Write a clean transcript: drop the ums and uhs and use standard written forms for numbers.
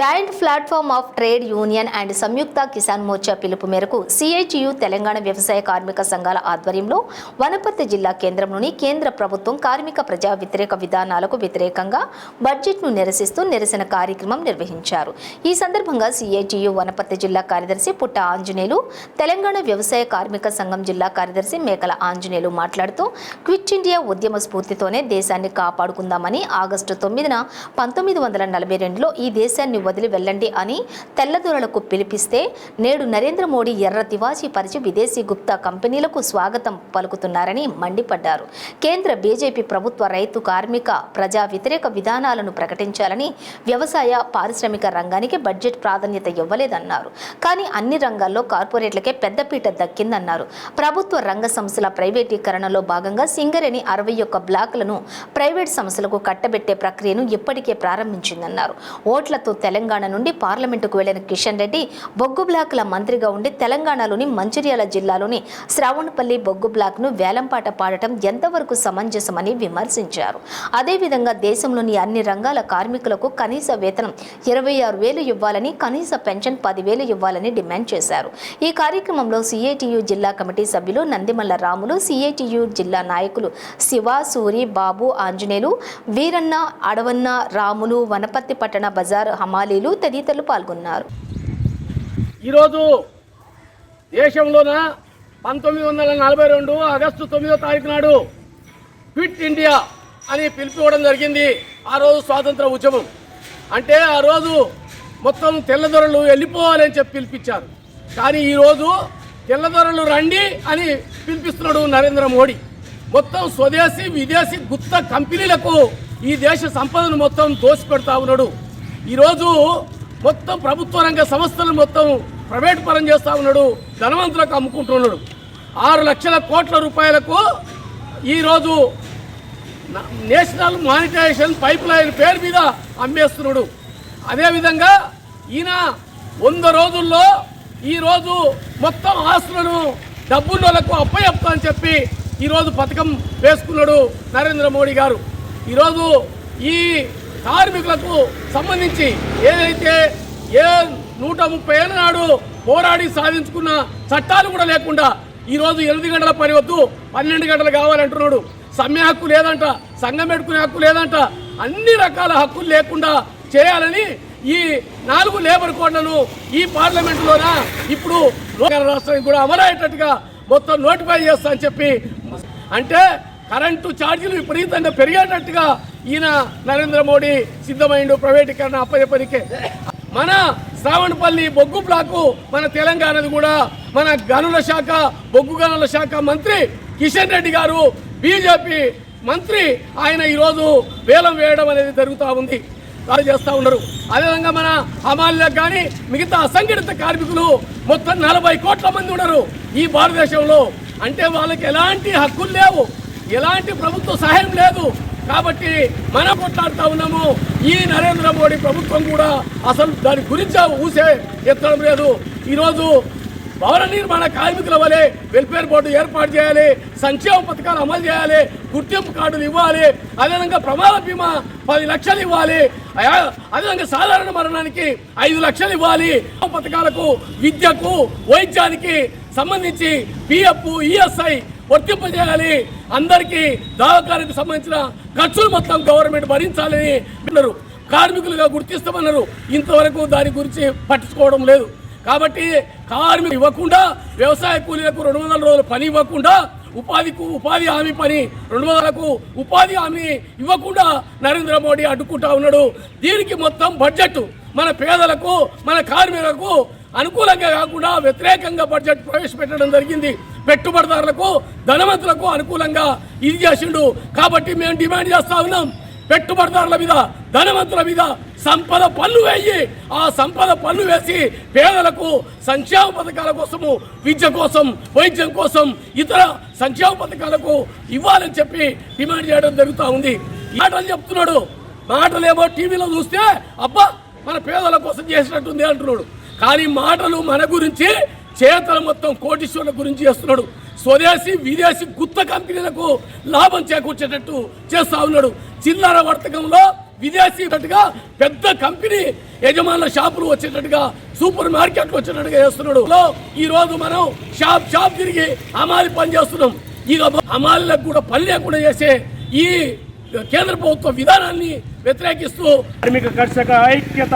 Joint platform of trade union and Samyukt Kisan Morcha పిలుపు మేరకు CITU Telangana వ్యవసాయ కార్మిక సంఘాల ఆధ్వర్యంలో వనపర్తి జిల్లా కేంద్రంలోని కేంద్ర ప్రభుత్వం కార్మిక ప్రజా వ్యతిరేక విధానాలకు వ్యతిరేకంగా బడ్జెట్ను నిరసిస్తూ నిరసన కార్యక్రమం నిర్వహించారు. ఈ సందర్భంగా సిఐటియు వనపర్తి జిల్లా కార్యదర్శి పుట్ట ఆంజనేయులు, తెలంగాణ వ్యవసాయ కార్మిక సంఘం జిల్లా కార్యదర్శి మేకల ఆంజనేయులు మాట్లాడుతూ క్విట్ ఇండియా ఉద్యమ స్ఫూర్తితోనే దేశాన్ని కాపాడుకుందామని ఆగస్టు 9న 1942లో ఈ దేశాన్ని వదిలి వెళ్ళండి అని తెల్లదొరలకు పిలిపిస్తే నేడు నరేంద్ర మోడీ ఎర్ర తివాచీ పరిచి విదేశీ గుప్తా కంపెనీలకు స్వాగతం పలుకుతున్నారని మండిపడ్డారు. కేంద్ర బీజేపీ ప్రభుత్వ రైతు కార్మిక ప్రజా వ్యతిరేక విధానాలను ప్రకటించాలని, వ్యవసాయ పారిశ్రామిక రంగానికి బడ్జెట్ ప్రాధాన్యత ఇవ్వలేదన్నారు. కానీ అన్ని రంగాల్లో కార్పొరేట్లకే పెద్దపీట దక్కిందన్నారు. ప్రభుత్వ రంగ సంస్థల ప్రైవేటీకరణలో భాగంగా సింగరేణి 61 బ్లాకులను ప్రైవేట్ సంస్థలకు కట్టబెట్టే ప్రక్రియను ఇప్పటికే ప్రారంభించిందన్నారు. ఓట్లతో తెలంగాణ నుండి పార్లమెంటుకు వెళ్లిన కిషన్ రెడ్డి బొగ్గు బ్లాకుల మంత్రిగా ఉండి తెలంగాణలోని మంచిర్యాల జిల్లాలోని శ్రావణపల్లి బొగ్గు బ్లాక్ను వేలంపాట పాడటం ఎంతవరకు సమంజసమని విమర్శించారు. అదేవిధంగా దేశంలోని అన్ని రంగాల కార్మికులకు కనీస వేతనం 26,000 ఇవ్వాలని, కనీస పెన్షన్ 10,000 ఇవ్వాలని డిమాండ్ చేశారు. ఈ కార్యక్రమంలో సిఐటియు జిల్లా కమిటీ సభ్యులు నందిమల్ల రాములు, సిఐటియు జిల్లా నాయకులు శివ, సూరి, బాబు, ఆంజనేయులు, వీరన్న, అడవన్న, రాములు, వనపర్తి పట్టణ బజార్ హమాలీలు తదితరులు పాల్గొన్నారు. ఈరోజు దేశంలోన 1942 ఆగస్టు 9వ తారీఖు నాడు క్విట్ ఇండియా అని పిలిపివ్వడం జరిగింది. ఆ రోజు స్వాతంత్ర ఉద్యమం అంటే ఆ రోజు మొత్తం తెల్లదొరలు వెళ్ళిపోవాలని చెప్పి పిలిపించారు. కానీ ఈరోజు తెల్లదొరలు రండి అని పిలిపిస్తున్నాడు నరేంద్ర మోడీ. మొత్తం స్వదేశీ విదేశీ గుత్త కంపెనీలకు ఈ దేశ సంపదను మొత్తం దోసిపెడతా ఉన్నాడు. ఈరోజు మొత్తం ప్రభుత్వ రంగ సంస్థలు మొత్తం ప్రైవేట్ పరం చేస్తూ ఉన్నాడు, ధనవంతులకు అమ్ముకుంటున్నాడు. 6 లక్షల కోట్ల రూపాయలకు ఈరోజు నేషనల్ మానిటైజేషన్ పైప్ లైన్ పేరు మీద అమ్మేస్తున్నాడు. అదేవిధంగా ఈయన 100 రోజుల్లో ఈరోజు మొత్తం ఆస్తులను డబ్బున్నోళ్లకు అప్పచెప్తా అని చెప్పి ఈరోజు పథకం వేసుకున్నాడు నరేంద్ర మోడీ గారు. ఈరోజు ఈ కార్మికులకు సంబంధించి ఏదైతే 130 ఏళ్ళ నాడు పోరాడి సాధించుకున్న చట్టాలు కూడా లేకుండా ఈరోజు 8 గంటల పని వద్దు 12 గంటలు కావాలంటున్నాడు. సమ్మె హక్కు లేదంట, సంఘం పెట్టుకునే హక్కు లేదంట, అన్ని రకాల హక్కులు లేకుండా చేయాలని ఈ 4 లేబర్ కోడ్లను ఈ పార్లమెంటులోన ఇప్పుడు రాష్ట్రానికి కూడా అమలయ్యేటట్టుగా మొత్తం నోటిఫై చేస్తా అని చెప్పి, అంటే కరెంటు ఛార్జీలు విపరీతంగా పెరిగేటట్టుగా ఈయన నరేంద్ర మోడీ సిద్ధమైండు ప్రైవేటీకరణ అప్పచెప్పనికే. మన శ్రావణపల్లి బొగ్గు బ్లాకు మన తెలంగాణది కూడా మన గనుల శాఖ బొగ్గు గనుల శాఖ మంత్రి కిషన్ రెడ్డి గారు బీజేపీ మంత్రి, ఆయన ఈరోజు వేలం వేయడం అనేది జరుగుతూ ఉంది, చేస్తూ ఉన్నారు. అదేవిధంగా మన హమాలీలకు కానీ మిగతా అసంఘటిత కార్మికులు మొత్తం 40 కోట్ల మంది ఉన్నారు ఈ భారతదేశంలో. అంటే వాళ్ళకి ఎలాంటి హక్కులు లేవు, ఎలాంటి ప్రభుత్వ సహాయం లేదు. కాబట్టి మనం కొట్లాడుతూ ఉన్నాము. ఈ నరేంద్ర మోడీ ప్రభుత్వం కూడా అసలు దాని గురించి ఊసే ఎత్తడం లేదు. ఈరోజు భవన నిర్మాణ కార్మికుల వలె వెల్ఫేర్ బోర్డు ఏర్పాటు చేయాలి, సంక్షేమ పథకాలు అమలు చేయాలి, గుర్తింపు కార్డులు ఇవ్వాలి, అదేవిధంగా ప్రమాద బీమా 10 లక్షలు ఇవ్వాలి, అదేవిధంగా సాధారణ మరణానికి 5 లక్షలు ఇవ్వాలి, పథకాలకు విద్యకు వైద్యానికి సంబంధించి పిఎఫ్ ఈఎస్ఐ వర్తింపజేయాలి, అందరికీ దవాఖానకు సంబంధించిన ఖర్చులు మొత్తం గవర్నమెంట్ భరించాలని అన్నారు. కార్మికులుగా గుర్తిస్తామన్నారు. ఇంతవరకు దాని గురించి పట్టించుకోవడం లేదు. కాబట్టి కార్మికులు ఇవ్వకుండా, వ్యవసాయ కూలీలకు 200 రోజులు పని ఇవ్వకుండా, ఉపాధి హామీ పని 200లకు ఉపాధి హామీ ఇవ్వకుండా నరేంద్ర మోడీ అడ్డుకుంటా ఉన్నాడు. దీనికి మొత్తం బడ్జెట్ మన పేదలకు మన కార్మికులకు అనుకూలంగా కాకుండా వ్యతిరేకంగా బడ్జెట్ ప్రవేశపెట్టడం జరిగింది. పెట్టుబడిదారులకు ధనవంతులకు అనుకూలంగా ఇది చేసిండు. కాబట్టి మేము డిమాండ్ చేస్తా ఉన్నాం, పెట్టుబడిదారుల మీద ధనవంతుల మీద సంపద పన్ను వేయి, ఆ సంపద పన్ను వేసి పేదలకు సంక్షేమ పథకాల కోసము, విద్య కోసం, వైద్యం కోసం, ఇతర సంక్షేమ పథకాలకు ఇవ్వాలని చెప్పి డిమాండ్ చేయడం జరుగుతూ ఉంది. మాటలు చెప్తున్నాడు, మాటలేమో టీవీలో చూస్తే అబ్బా మన పేదల కోసం చేసినట్టుంది అంటున్నాడు. కానీ మాటలు మన గురించి, చేతలు మొత్తం కోటీశ్వరుల గురించి చేస్తున్నాడు. స్వదేశీ విదేశీ గుత్త కంపెనీలకు లాభం చేకూర్చేటట్టు చేస్తా ఉన్నాడు. చిల్లర వర్తకంలో విదేశీగా పెద్ద కంపెనీ యజమానుల షాపులు వచ్చేటట్టుగా సూపర్ మార్కెట్లు వచ్చేటట్టుగా చేస్తున్నాడు. ఈ రోజు మనం షాప్ తిరిగి హమాలి పని చేస్తున్నాం. ఇక హమాలీలకు కూడా పని లేకుండా చేసే ఈ కేంద్ర ప్రభుత్వ విధానాన్ని వ్యతిరేకిస్తూ కార్మిక కర్షక ఐక్యత